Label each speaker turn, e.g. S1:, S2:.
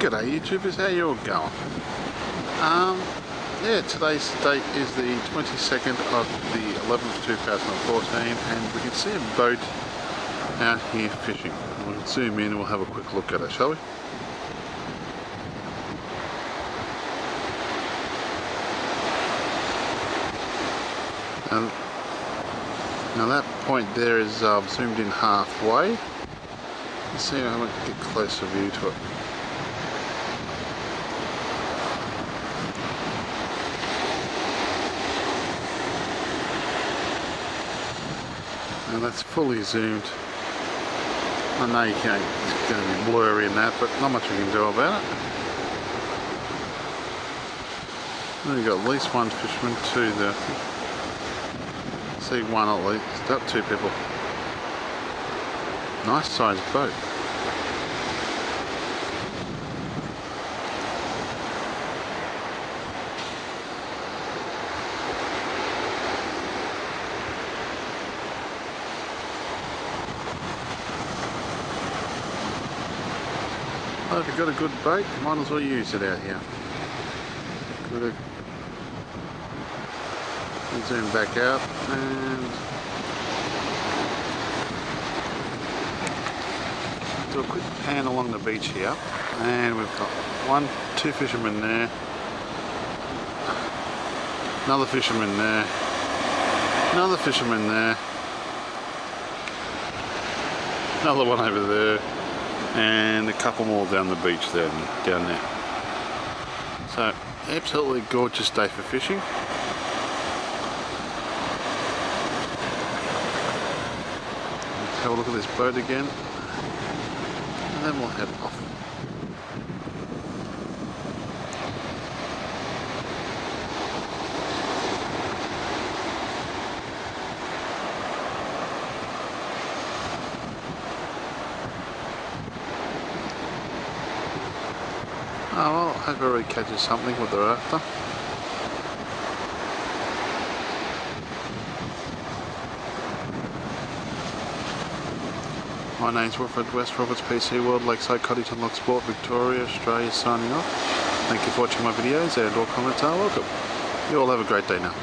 S1: G'day YouTubers, how you all going? Yeah, today's date is the 22nd of the 11th 2014 and we can see a boat out here fishing. We can zoom in and we'll have a quick look at it, shall we? Now that point there is zoomed in halfway. Let's see how we can get a closer view to it. And that's fully zoomed. I know you can't, it's going to be blurry in that, but not much we can do about it. We've got at least one fisherman, two there. See one at least, got two people. Nice sized boat. Well, if you've got a good boat, you might as well use it out here. Good. Zoom back out and do a quick pan along the beach here, and we've got two fishermen there, another fisherman there, another fisherman there, another one over there, and a couple more down the beach there, down there. So absolutely gorgeous day for fishing. Let's have a look at this boat again, and then we'll head off. Oh well, I hope everybody catches something what they're after. My name's Wilfred West, Roberts PC World, Lakeside Cottage and Lock Sport, Victoria, Australia, signing off. Thank you for watching my videos, and all comments are welcome. You all have a great day now.